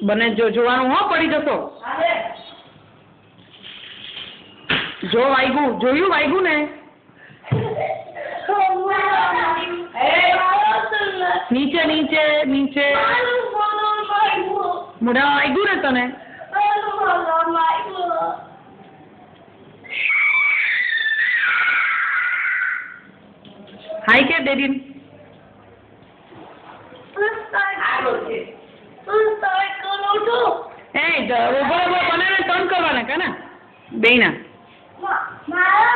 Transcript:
બને જોવાનું હો, પડી જશો. જો વાગ્યું, જોયું વાગ્યું ને? નીચે નીચે નીચે મોઢા વાગ્યું ને તને? હાય કે ડેડી? બનાને ટર્ન કરવાના કે ને બેયના? મારો